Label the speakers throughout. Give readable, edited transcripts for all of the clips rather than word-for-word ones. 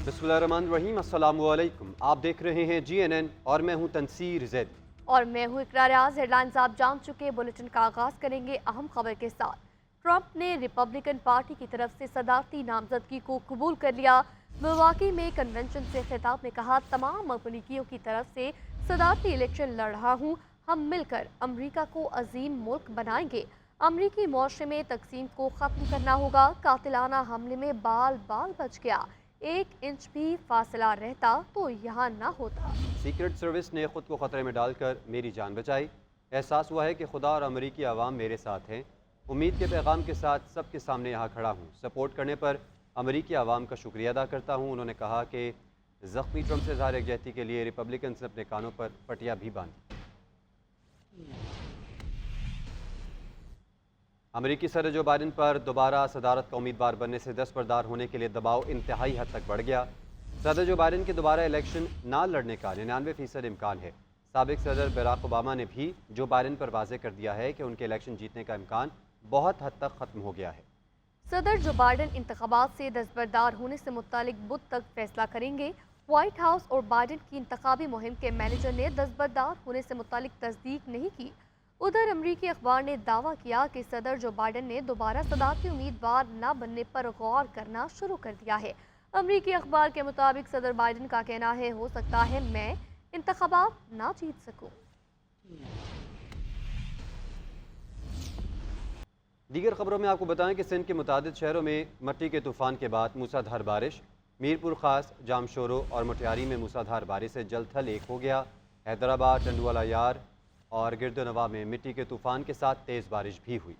Speaker 1: बिस्मिल्लाहिर्रहमानिर्रहीम, अस्सलामुअलैकुम। आप देख रहे हैं GNN और मैं हूं तनसीर जैद।
Speaker 2: और मैं हूँ इकरार आज। हेडलाइंस आप जान चुके। बुलेटिन का आगाज करेंगे अहम खबर के साथ। ट्रंप ने रिपब्लिकन पार्टी की तरफ से सदारती नामजदगी को कबूल कर लिया। मिल्वाकी में कन्वेंशन से खिताब में कहा, तमाम अमरीकियों की तरफ से सदारती इलेक्शन लड़ रहा हूँ। हम मिलकर अमरीका को अजीम मुल्क बनाएंगे। अमरीकी मुआशरे में तकसीम को ख़त्म करना होगा। कातिलाना हमले में बाल बाल बच गया। 1 इंच भी फासला रहता तो यहाँ न होता।
Speaker 1: सीक्रेट सर्विस ने खुद को ख़तरे में डालकर मेरी जान बचाई। एहसास हुआ है कि खुदा और अमरीकी अवाम मेरे साथ हैं। उम्मीद के पैगाम के साथ सबके सामने यहाँ खड़ा हूँ। सपोर्ट करने पर अमरीकी अवाम का शुक्रिया अदा करता हूँ। उन्होंने कहा कि ज़ख्मी ट्रंप से ज़ाहिर यकजहती के लिए रिपब्लिकन ने अपने कानों पर पटिया भी बांधी। अमरीकी सदर जो बाइडन पर दोबारा सदारत का उम्मीदवार बनने से दस्तबरदार होने के लिए दबाव इंतहाई हद तक बढ़ गया। सदर जो बाइडन के दोबारा इलेक्शन ना लड़ने का 99% इम्कान है। साबिक सदर बराक ओबामा ने भी जो बाइडन पर वाज़ेह कर दिया है कि उनके इलेक्शन जीतने का इम्कान बहुत हद तक ख़त्म हो गया है।
Speaker 2: सदर जो बाइडन इंतखाबात से दस्तबरदार होने से मुतालिक बुध तक फैसला करेंगे। व्हाइट हाउस और बाइडन की इंतखाबी मुहिम के मैनेजर ने दस्तबरदार होने से मुतालिक तस्दीक नहीं की। उधर अमरीकी अखबार ने दावा किया कि सदर जो बाइडन ने दोबारा सदारती उम्मीदवार न बनने पर गौर करना शुरू कर दिया है। अमरीकी अखबार के मुताबिक सदर बाइडन का कहना है, हो सकता है मैं इंतखाबात ना जीत सकूं।
Speaker 1: दीगर खबरों में आपको बताएं कि सिंध के मुतादिद शहरों में मट्टी के तूफान के बाद मूसाधार बारिश। मीरपुर खास, जामशोरो और मुटियारी में मूसाधार बारिश से जल थल एक हो गया। हैदराबाद, टंडुवाला यार और गिरदनवा में मिट्टी के तूफान के साथ तेज़ बारिश भी हुई।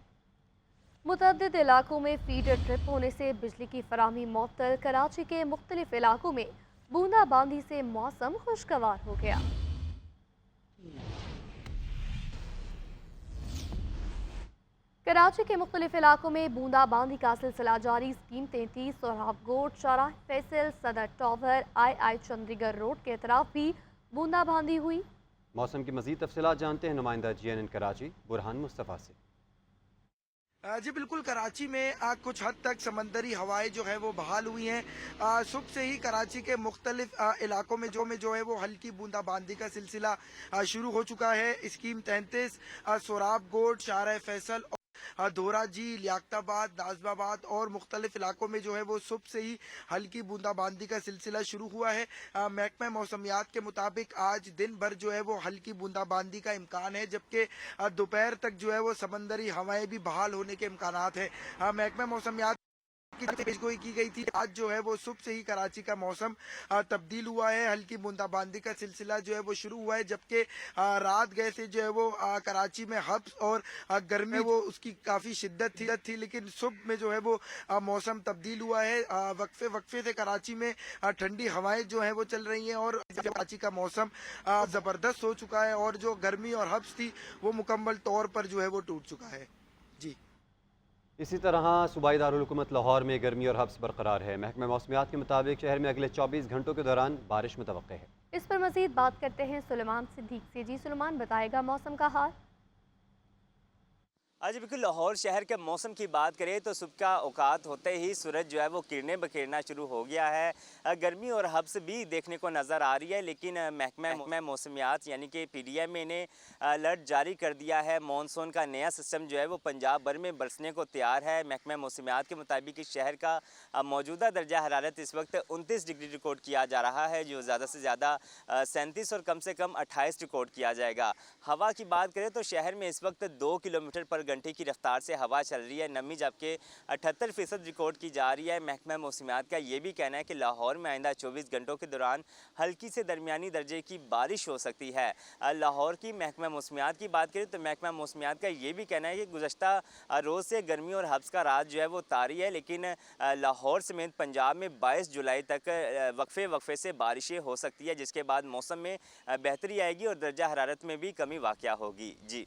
Speaker 2: मुतअद्दिद इलाकों में फीडर ट्रिप होने से बिजली की फराहमी मुअत्तल। कराची के मुख्तलिफ इलाकों में बूंदाबांदी से मौसम खुशगवार हो गया। कराची के मुख्तलिफ इलाकों में बूंदाबांदी का सिलसिला जारी। स्कीम 33, सोहराबकोट, शाहराह फैसल, सदर टावर, आई चंडीगढ़ रोड के तरफ भी बूंदाबांदी हुई।
Speaker 1: मौसम की मज़ीद तफसीलात जानते हैं नुमाइंदा GNN कराची बुरहान मुस्तफ़ा से।
Speaker 3: जी बिल्कुल, कराची में कुछ हद तक समंदरी हवाएं जो है वो बहाल हुई हैं। सुबह से ही कराची के मुख्तलिफ इलाकों में जो है वो हल्की बूंदाबांदी का सिलसिला शुरू हो चुका है। स्कीम 33, सोहराबकोट, शाहराह फैसल, धोराजी, लियाकताबाद, नाजमाबाद और मुख्तलिफ इलाकों में जो है वो सुबह से ही हल्की बूंदाबांदी का सिलसिला शुरू हुआ है। महकमा मौसमियात के मुताबिक आज दिन भर जो है वो हल्की बूंदाबांदी का इम्कान है, जबकि दोपहर तक जो है वो समंदरी हवाएं भी बहाल होने के इम्कानात है। महकमा मौसमियात की पेशगोई की गई थी। आज जो है वो सुबह से ही कराची का मौसम तब्दील हुआ है। हल्की बूंदाबांदी का सिलसिला जो है वो शुरू हुआ है, जबकि रात गए से जो है वो कराची में हब्स और गर्मी वो उसकी काफ़ी शिद्दत थी, लेकिन सुबह में जो है वो मौसम तब्दील हुआ है। वक्फे वक्फे से कराची में ठंडी हवाएं जो है वो चल रही हैं और कराची का मौसम ज़बरदस्त हो चुका है और जो गर्मी और हब्स थी वो मुकम्मल तौर पर जो है वो टूट चुका है। जी,
Speaker 1: इसी तरह सूबाई दारुल हुकूमत लाहौर में गर्मी और हब्स बरकरार है। महकमा मौसमियात के मुताबिक शहर में अगले 24 घंटों के दौरान बारिश मुतवक्के है।
Speaker 2: इस पर मजीद बात करते हैं सुलेमान सिद्दीक से। जी सुलेमान, बताएगा मौसम का हाल।
Speaker 4: आज बिल्कुल लाहौर शहर के मौसम की बात करें तो सुबह का औकात होते ही सूरज जो है वो किरणें बखेरना शुरू हो गया है। गर्मी और हब्स भी देखने को नज़र आ रही है, लेकिन महकमा मौसमियात यानी कि PDM ने अलर्ट जारी कर दिया है। मानसून का नया सिस्टम जो है वो पंजाब भर में बरसने को तैयार है। महकमा मौसमियात के मुताबिक इस शहर का मौजूदा दर्जा हरारत इस वक्त 29 डिग्री रिकॉर्ड किया जा रहा है, जो ज़्यादा से ज़्यादा 37 और कम से कम 28 रिकॉर्ड किया जाएगा। हवा की बात करें तो शहर में इस वक्त 2 किलोमीटर पर घंटे की रफ्तार से हवा चल रही है। नमी जबकि 78% रिकॉर्ड की जा रही है। महकमा मौसमियात का ये भी कहना है कि लाहौर में आइंदा 24 घंटों के दौरान हल्की से दरमियानी दर्जे की बारिश हो सकती है। लाहौर की महकमा मौसमियात की बात करें तो महकमा मौसमियात का ये भी कहना है कि गुज़श्ता रोज़ से गर्मी और हब्स का रात जो है वो तारी है, लेकिन लाहौर समेत पंजाब में 22 जुलाई तक वक्फे से बारिशें हो सकती है, जिसके बाद मौसम में बेहतरी आएगी और दर्जा हरारत में भी कमी वाक़या होगी। जी,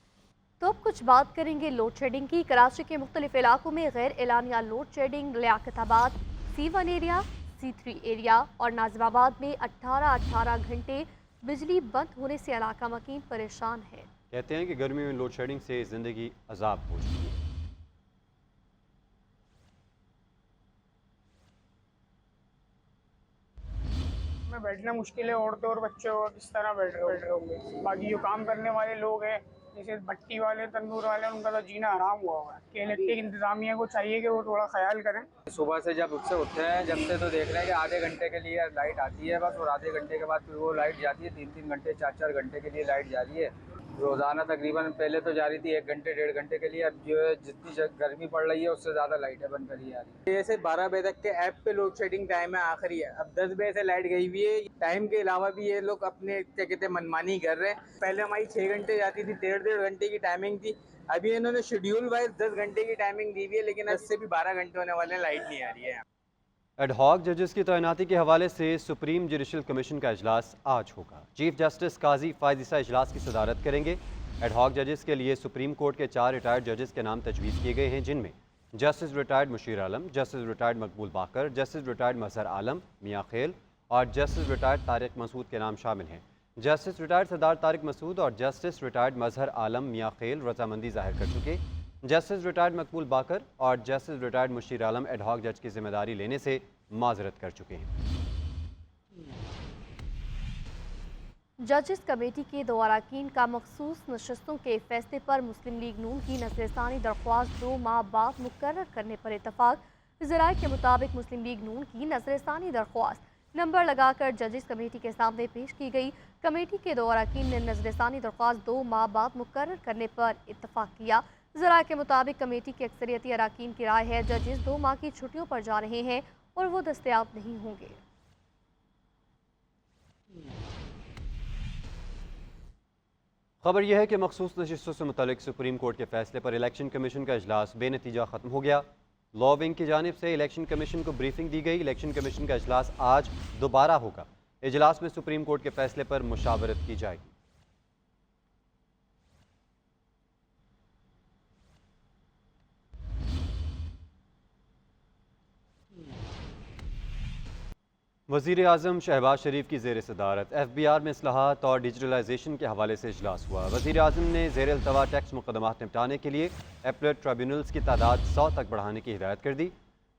Speaker 2: तो अब कुछ बात करेंगे लोड शेडिंग की। कराची के मुख्तलिफ इलाकों में गैर एलानिया load shedding. Liaquatabad, C1 area, C3 area और नाजिमाबाद में 18 घंटे बिजली बंद होने से इलाका मकीन परेशान है।
Speaker 1: कहते हैं कि गर्मी में लोड शेडिंग से ज़िंदगी अजाब हो चुकी है।
Speaker 5: में बैठना मुश्किल है, औरतें और बच्चे और किस तरह बैठ रहे होंगे। बाकी जो काम करने वाले लोग हैं जैसे भट्टी वाले, तंदूर वाले, उनका तो जीना हराम हुआ हुआ है। कि इलेक्ट्रिक इंतजामिया को चाहिए कि वो थोड़ा ख्याल करें।
Speaker 6: सुबह से जब उससे उठते हैं जब से तो देख रहे हैं कि आधे घंटे के लिए लाइट आती है बस, और आधे घंटे के बाद फिर वो लाइट जाती है। 3-3 घंटे 4-4 घंटे के लिए लाइट जा रही है रोज़ाना। तकरीबन पहले तो जा रही थी 1 घंटे 1.5 घंटे के लिए, अब जो है जितनी गर्मी पड़ रही है उससे ज़्यादा लाइटें बंद करी जा रही है। जैसे 12 बजे तक के ऐप पे लोड शेडिंग टाइम है आखिरी है, अब 10 बजे से लाइट गई हुई है। टाइम के अलावा भी ये लोग अपने क्या कहते हैं मनमानी कर रहे हैं। पहले हमारी 6 घंटे जाती थी, 1.5 घंटे की टाइमिंग थी। अभी इन्होंने शेड्यूल वाइज 10 घंटे की टाइमिंग दी हुई है, लेकिन इससे भी 12 घंटे होने वाले लाइट नहीं आ रही है।
Speaker 1: एडहॉक जजेस की तैनाती के हवाले से सुप्रीम जुडिशल कमीशन का इजलास आज होगा। चीफ जस्टिस काजी फायद ईसा इजलास की सदारत करेंगे। एडहॉक जजेस के लिए सुप्रीम कोर्ट के 4 रिटायर्ड जजेस के नाम तजवीज़ किए गए हैं, जिनमें जस्टिस रिटायर्ड मुशीर आलम, जस्टिस रिटायर्ड मकबूल बाकर, जस्टिस रिटायर्ड मजहर आलम मियाँ खेल और जस्टिस रिटायर्ड तारिक मसूद के नाम शामिल हैं। जस्टिस रिटायर्ड सरदार तारिक मसूद और जस्टिस रिटायर्ड मजहर आलम मियाँ खेल रजामंदी जाहिर कर चुके। जस्टिस रिटायर्ड मकबूल बाकर और जस्टिस रिटायर्ड मुशीर आलम एडहॉक जज की जिम्मेदारी लेने से माजरत कर चुके हैं।
Speaker 2: जजेस कमेटी के 2 अरकान का मखसूस नशस्तों के फैसले पर मुस्लिम लीग नून की नजरसानी दरख्वास्त 2 माह बाद मुकर्रर करने पर इतफाक। ज़राए के मुताबिक मुस्लिम लीग नून की नजरसानी दरख्वास्त नंबर लगाकर जजेस कमेटी के सामने पेश की गई। कमेटी के 2 अरकान ने नजरसानी दरख्वास्त 2 माह बाद मुकर्रर करने पर इतफाक किया। ज़राए के मुताबिक कमेटी के अक्सरियती अरकान की राय है जजेस 2 माह की छुट्टियों पर जा रहे हैं और वो दस्तयाब नहीं होंगे।
Speaker 1: खबर यह है कि मखसूस नशिस्तों से मुतल्लिक सुप्रीम कोर्ट के फैसले पर इलेक्शन कमीशन का इजलास बेनतीजा ख़त्म हो गया। लॉ विंग की जानिब से इलेक्शन कमीशन को ब्रीफिंग दी गई। इलेक्शन कमीशन का इजलास आज दोबारा होगा। इजलास में सुप्रीम कोर्ट के फैसले पर मुशावरत की जाएगी। वज़ीर आज़म शहबाज शरीफ की ज़ेर सदारत FBR में इस्लाहात और डिजिटलाइजेशन के हवाले से इजलास हुआ। वज़ीर आज़म ने ज़ेर अल्तवा टैक्स मुकदमात निपटाने के लिए एपलेट ट्रिब्यूनल्स की तादाद 100 तक बढ़ाने की हिदायत कर दी।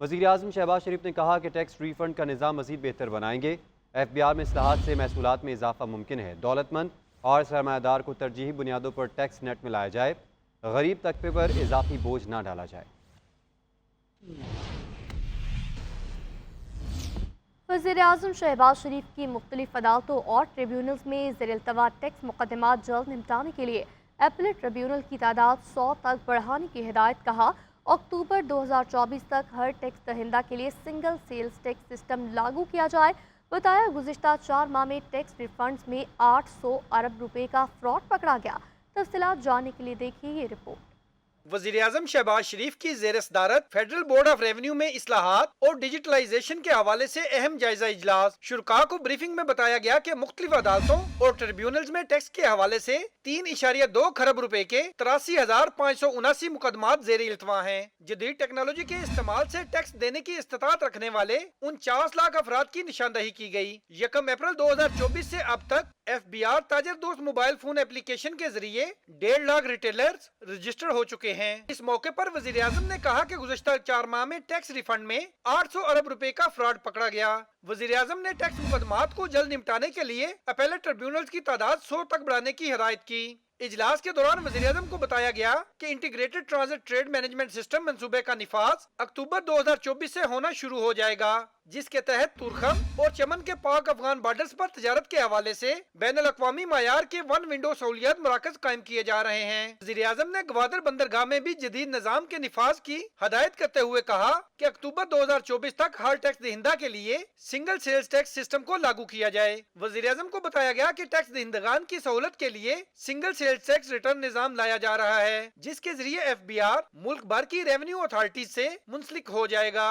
Speaker 1: वज़ीर आज़म शहबाज शरीफ ने कहा कि टैक्स रिफंड का निज़ाम मज़ीद बेहतर बनाएंगे। FBR में इस्लाहात से महसूलात में इजाफा मुमकिन है। दौलतमंद और सरमायादार को तरजीही बुनियादों पर टैक्स नेट में लाया जाए। गरीब तबके पर इजाफी बोझ ना डाला जाए।
Speaker 2: वज़ीर-ए-आज़म शहबाज शरीफ की मुख्तलिफ अदालतों और ट्रिब्यूनल्स में ज़ेर-ए-इल्तवा टैक्स मुकदमात जल्द निपटाने के लिए एपलेट ट्रिब्यूनल की तादाद 100 तक बढ़ाने की हिदायत। कहा अक्टूबर 2024 तक हर टैक्स दहिंदा के लिए सिंगल सेल्स टैक्स सिस्टम लागू किया जाए। बताया गुज़िश्ता 4 माह में टैक्स रिफंड्स में 800 अरब रुपए का फ्रॉड पकड़ा गया। तफसीलात जानने के लिए देखिए ये रिपोर्ट।
Speaker 7: वज़ीर-ए-आज़म शहबाज शरीफ की ज़ेर सदारत फेडरल बोर्ड ऑफ रेवेन्यू में इस्लाहात और डिजिटलाइजेशन के हवाले से अहम जायजा इजलास। शुरका को ब्रीफिंग में बताया गया कि मुख्तलिफ अदालतों और ट्रिब्यूनल्स में टैक्स के हवाले से 3.2 खरब रुपए के 83,579 मुकदमात ज़ेर इल्तवा हैं। जदीद टेक्नोलॉजी के इस्तेमाल से टैक्स देने की इस्तात रखने वाले 49 लाख अफराद की निशानदही की गई। 1 अप्रैल 2024 से अब तक FBR ताजर दोस्त मोबाइल फोन एप्लीकेशन के जरिए 1.5 लाख रिटेलर्स रजिस्टर हो चुके हैं। इस मौके पर वज़ीर-ए-आज़म ने कहा कि गुज़श्ता 4 माह में टैक्स रिफंड में 800 अरब रुपए का फ्रॉड पकड़ा गया। वज़ीर-ए-आज़म ने टैक्स मुकदमात को जल्द निपटाने के लिए अपेलेट ट्रिब्यूनल्स की तादाद 100 तक बढ़ाने की हिदायत की। इजलास के दौरान वज़ीर-ए-आज़म को बताया गया कि integrated transit trade management system मंसूबे का निफाज अक्टूबर 2024 से होना शुरू हो जाएगा, जिसके तहत तुरखम और चमन के पाक अफगान बॉर्डर्स पर तजारत के हवाले से बैनुल अक़वामी मायार के 1 विंडो सहूलियत मराकज कायम किए जा रहे हैं। वज़ीर-ए-आज़म ने ग्वादर बंदरगाह में भी जदीद निज़ाम के निफाज की हदायत करते हुए कहा कि अक्टूबर 2024 तक हर टैक्स दहिंदा के लिए सिंगल सेल्स टैक्स सिस्टम को लागू किया जाए। वज़ीर-ए-आज़म को बताया गया कि टैक्स दहिंदगान की सहूलत के लिए सिंगल सेल्स टैक्स रिटर्न निज़ाम लाया जा रहा है, जिसके जरिए FBR मुल्क भर की रेवेन्यू अथॉरिटी से मुंसलिक हो जाएगा।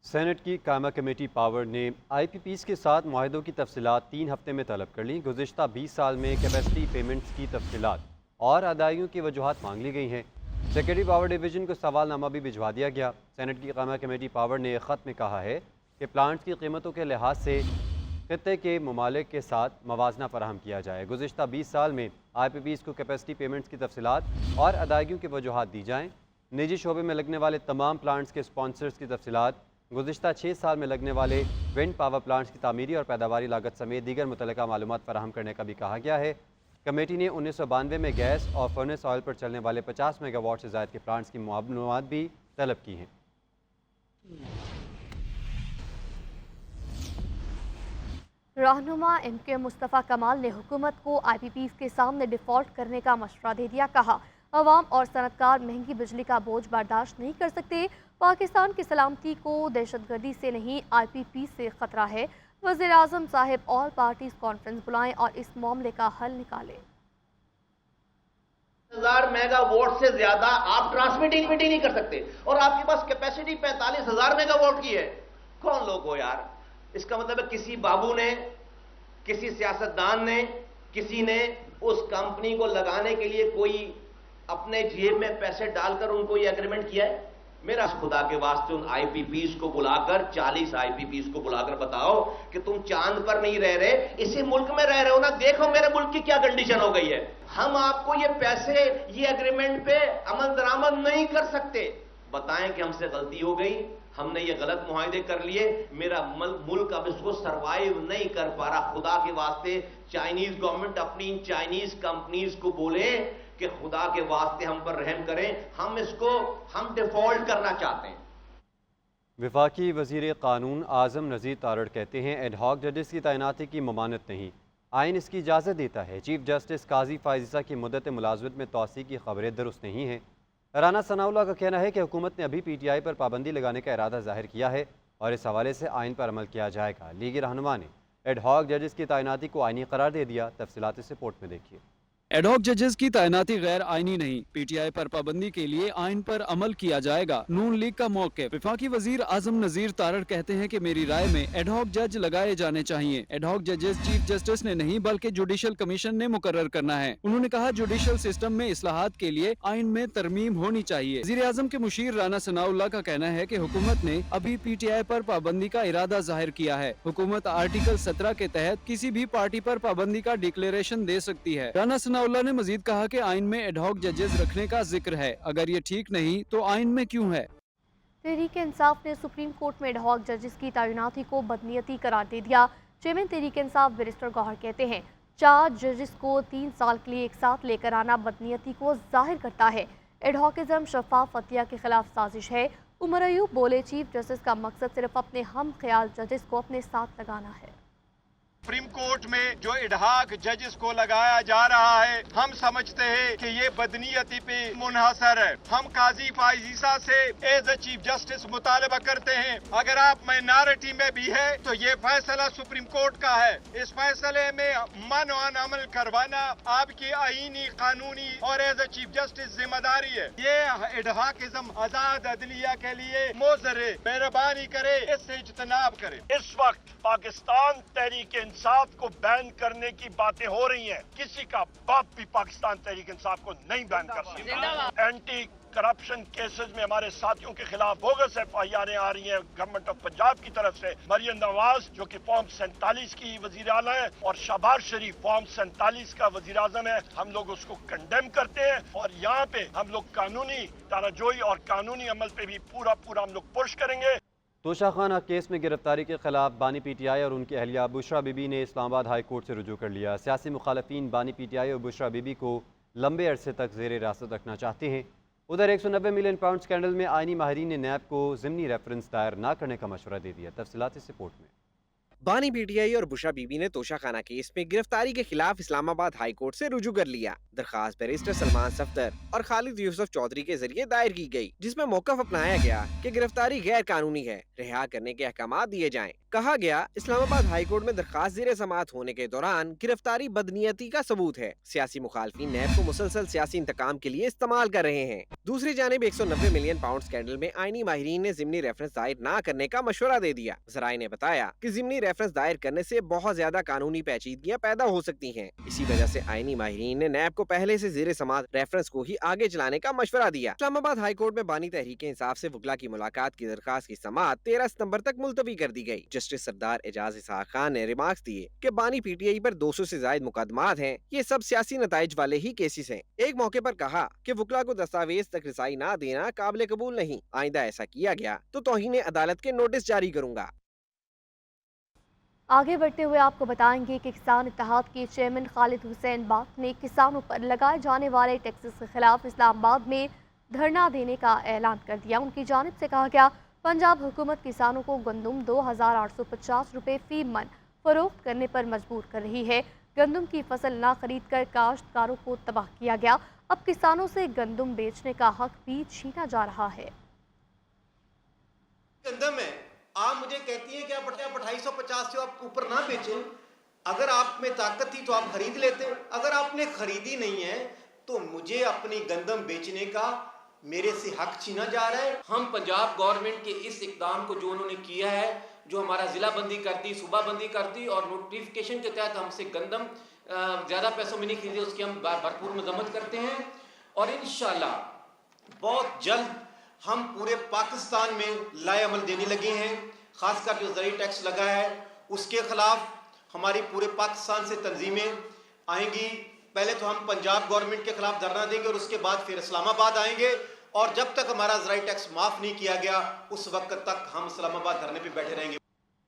Speaker 1: सेनेट की कायमा कमेटी पावर ने IPPs के साथ मुआहदों की तफसीलात 3 हफ्ते में तलब कर ली। गुज़िश्ता 20 साल में कैपेसिटी पेमेंट्स की तफसीलात और अदायगियों की वजूहात मांग ली गई हैं। सेक्रेटरी पावर डिवीज़न को सवालनामा भी भिजवा दिया गया। सेनेट की कायमा कमेटी पावर ने ख़त में कहा है कि प्लांट्स की कीमतों के लिहाज से खित्ते के ममालिक के साथ मवाजना फराहम किया जाए। गुज़िश्ता 20 साल में IPPs को कैपेसिटी पेमेंट्स की तफसीलात और अदायगियों की वजूहात दी जाएँ। निजी शोबे में लगने वाले तमाम प्लांट्स के स्पॉन्सर्स की तफसीलात गुज़िश्ता 6 साल में लगने वाले विंड पावर प्लांट्स की तामीरी और पैदावारी लागत समेत दीगर मुतल्लिका मालूमात फराहम करने का भी कहा गया है। कमेटी ने 1992 में गैस और फर्नेस ऑयल पर चलने वाले 50 मेगावाट से ज़ायद के प्लांट्स की मालूमात भी तलब की हैं।
Speaker 2: रहनुमा MK मुस्तफ़ा कमाल ने हुकूमत को IPPs के सामने डिफ़ॉल्ट करने का मशवरा दे दिया। कहा, अवाम और सनतकार महंगी बिजली का बोझ बर्दाश्त नहीं कर सकते। पाकिस्तान की सलामती को दहशतगर्दी से नहीं IPP से ख़तरा है। वज़ीर आज़म साहिब ऑल पार्टीज कॉन्फ्रेंस बुलाएं और इस मामले का हल निकालें।
Speaker 8: 1000 मेगावाट से ज्यादा आप ट्रांसमिटिंग नहीं कर सकते और आपके पास कैपेसिटी 45,000 मेगावाट की है। कौन लोग हो यार? इसका मतलब है किसी बाबू ने, किसी सियासतदान ने, किसी ने उस कंपनी को लगाने के लिए कोई अपने जेब में पैसे डालकर उनको ये एग्रीमेंट किया है। मेरा खुदा के वास्ते उन IPPs को बुलाकर, 40 IPPs को बुलाकर बताओ कि तुम चांद पर नहीं रह रहे, इसी मुल्क में रह रहे हो ना। देखो मेरे मुल्क की क्या कंडीशन हो गई है। हम आपको ये पैसे, ये एग्रीमेंट पे अमल दरामद नहीं कर सकते। बताएं कि हमसे गलती हो गई, हमने ये गलत मुआहदे कर लिए, मेरा मुल्क अब इसको सरवाइव नहीं कर पा रहा। खुदा के वास्ते चाइनीज गवर्नमेंट अपनी चाइनीज कंपनीज को बोले कि खुदा के वास्ते हम पर रहम करें, हम डिफॉल्ट करना चाहते हैं।
Speaker 1: वफाकी वज़ीर क़ानून आज़म नज़ीर तारड़ कहते हैं, एडहॉक जजेस की तैनाती की ममानत नहीं, आइन इसकी इजाज़त देता है। चीफ जस्टिस काजी फायज़ा की मुद्दत मुलाज़मत में तोसी की खबरें दुरुस्त नहीं हैं। राना सनाउल्लाह का कहना है कि हुकूमत ने अभी PTI पर पाबंदी लगाने का इरादा ज़ाहिर किया है और इस हवाले से आइन पर अमल किया जाएगा। लीगी रहनुमा ने एडहॉक जजेस की तैनाती को आइनी करार दे दिया। तफसीलात इस रिपोर्ट में देखिए।
Speaker 9: एडहॉक जजेस की तैनाती गैर आईनी नहीं, PTI पर पाबंदी के लिए आइन पर अमल किया जाएगा। नून लीग का मौक़िफ़। वफाकी वजीर आज़म नज़ीर तारड़ कहते हैं कि मेरी राय में एडहॉक जज लगाए जाने चाहिए। एडहॉक जजेस चीफ जस्टिस ने नहीं बल्कि जुडिशल कमीशन ने मुकर्रर करना है। उन्होंने कहा, जुडिशल सिस्टम में इस्लाहात के लिए आइन में तरमीम होनी चाहिए। वज़ीर आज़म के मुशीर राना सनाउल्लाह का कहना है कि हुकूमत ने अभी PTI पर पाबंदी का इरादा जाहिर किया है। हुकूमत आर्टिकल 17 के तहत किसी भी पार्टी पर पाबंदी का डिक्लेरेशन दे सकती है। राना सनाउल्लाह ने मजीद कहा कि आइन में एडहॉक जजेस रखने का जिक्र है, अगर ये ठीक नहीं तो आइन में क्यों है।
Speaker 2: तहरीक इंसाफ ने सुप्रीम कोर्ट में एडहॉक जजेस की तैनाती को बदनीयती करार दे दिया। चेयरमैन तहरीक इंसाफ बैरिस्टर गौहर कहते हैं, 4 जजेस को 3 साल के लिए एक साथ लेकर आना बदनीयती को जाहिर करता है। एडहॉकिज्म शफाफ फतिया के खिलाफ साजिश है। उमर अयूब बोले, चीफ जस्टिस का मकसद सिर्फ अपने हम ख्याल जजेस को अपने साथ लगाना है।
Speaker 10: सुप्रीम कोर्ट में जो एडहॉक जजेस को लगाया जा रहा है, हम समझते हैं कि ये बदनीयती पे मुनहसर है। हम काजी फायज़ा से एज ए चीफ जस्टिस मुतालबा करते हैं, अगर आप माइनॉरिटी में भी है तो ये फैसला सुप्रीम कोर्ट का है। इस फैसले में मनवान अमल करवाना आपकी आईनी, कानूनी और एज ए चीफ जस्टिस जिम्मेदारी है। ये एडहॉकिज्म आजाद अदलिया के लिए मोज़र है। मेहरबानी करे, इससे इज्तनाब करे।
Speaker 11: इस वक्त पाकिस्तान तहरीक इंसाफ को बैन करने की बातें हो रही हैं। किसी का बाप भी पाकिस्तान तहरीक इंसाफ को नहीं बैन कर सकता। एंटी करप्शन केसेस में हमारे साथियों के खिलाफ बोगस FIR आ रही हैं गवर्नमेंट ऑफ पंजाब की तरफ से। मरियम नवाज जो कि फॉर्म 47 की वजीर आला है और शहबाज शरीफ फॉर्म 47 का वजीर आजम है, हम लोग उसको कंडेम करते हैं और यहाँ पे हम लोग कानूनी तानाजोई और कानूनी अमल पे भी पूरा हम लोग पुश करेंगे।
Speaker 1: तोशा खाना केस में गिरफ्तारी के खिलाफ बानी PTI और उनकी अहलिया बुशरा बीबी ने इस्लामाबाद हाई कोर्ट से रुजू कर लिया। सियासी मुखालफिन बानी PTI और बुशरा बीबी को लंबे अरसे तक जेर हिरासत रखना चाहते हैं। उधर 190 मिलियन पाउंड स्कैंडल में आईनी माहिरीन ने नैब को ज़िमनी रेफरेंस दायर न करने का मशवरा दे दिया। तफसीलात इस रिपोर्ट में।
Speaker 12: बानी PTI और बुशरा बीबी ने तोशा खाना केस में गिरफ्तारी के खिलाफ इस्लामाबाद हाई कोर्ट से रुजू कर लिया। दरखास्त बैरिस्टर सलमान सफदर और खालिद यूसुफ चौधरी के जरिए दायर की गई, जिसमें मौकफ अपनाया गया कि गिरफ्तारी गैर कानूनी है, रिहा करने के अहकाम दिए जाएं। कहा गया, इस्लामाबाद हाई कोर्ट में दरखास्त ज़ेर समाअत होने के दौरान गिरफ्तारी बदनीयती का सबूत है। सियासी मुखालफिन नैब को मुसलसल सियासी इंतकाम के लिए इस्तेमाल कर रहे हैं। दूसरी जानिब 190 मिलियन पाउंड स्कैंडल में आईनी माहिरीन ने ज़िमनी रेफरेंस दायर न करने का मशवरा दे दिया। ज़राए ने बताया कि ज़िमनी रेफरेंस दायर करने से बहुत ज्यादा कानूनी पेचीदगियां पैदा हो सकती हैं। इसी वजह से आईनी माहिरीन ने नैब को पहले से ज़ेरे समाअत रेफरेंस को ही आगे चलाने का मशवरा दिया। इस्लामाबाद हाई कोर्ट में बानी तहरीक इंसाफ से वकला की मुलाकात की दरखास्त की समाअत 13 सितंबर तक मुलतवी कर दी गई। जस्टिस सरदार एजाज इसहाक खान ने रिमार्क्स दिए कि बानी पीटीआई पर 200 से ज्यादा मुकदमात हैं, ये सब सियासी नताइज वाले ही केसेस हैं। एक मौके पर कहा कि वकला को दस्तावेज तक रसाई न देना काबिल कबूल नहीं, आइंदा ऐसा किया गया तो तौहीन अदालत के नोटिस जारी करूंगा।
Speaker 2: आगे बढ़ते हुए आपको बताएंगे कि किसान इत्तेहाद के चेयरमैन खालिद हुसैन बाग ने किसानों पर लगाए जाने वाले टैक्सेस के खिलाफ इस्लामाबाद में धरना देने का ऐलान कर दिया। उनकी जानिब से कहा गया, पंजाब हुकूमत किसानों को गंदम 2850 रुपये फी मन फरोख्त करने पर मजबूर कर रही है। गंदम की फसल ना खरीद कर काश्तकारों को तबाह किया गया। अब किसानों से गंदम बेचने का हक भी छीना जा रहा है।
Speaker 8: गंदम है, आप मुझे कहती हैं कि आप 2850 से आप ऊपर ना बेचें। अगर आप में ताकत थी तो आप खरीद लेते, अगर आपने खरीदी नहीं है तो मुझे अपनी गंदम बेचने का मेरे से हक छीना जा रहा है।
Speaker 13: हम पंजाब गवर्नमेंट के इस इकदाम को जो उन्होंने किया है, जो हमारा ज़िला बंदी कर दी, सूबा बंदी कर दी और नोटिफिकेशन के तहत हमसे गंदम ज़्यादा पैसों में नहीं खरीदी, उसकी हम भरपूर मजम्मत करते हैं। और इंशाल्लाह
Speaker 8: बहुत जल्द हम पूरे पाकिस्तान में लाए अमल देने लगे हैं। खासकर जो ज़रूरी टैक्स लगा है उसके खिलाफ हमारी पूरे पाकिस्तान से तंजीमें आएंगी। पहले तो हम पंजाब गवर्नमेंट के खिलाफ धरना देंगे और उसके बाद फिर इस्लामाबाद आएंगे, और जब तक हमारा ज़रूरी टैक्स माफ़ नहीं किया गया उस वक्त तक हम इस्लामाबाद धरने पे बैठे रहेंगे।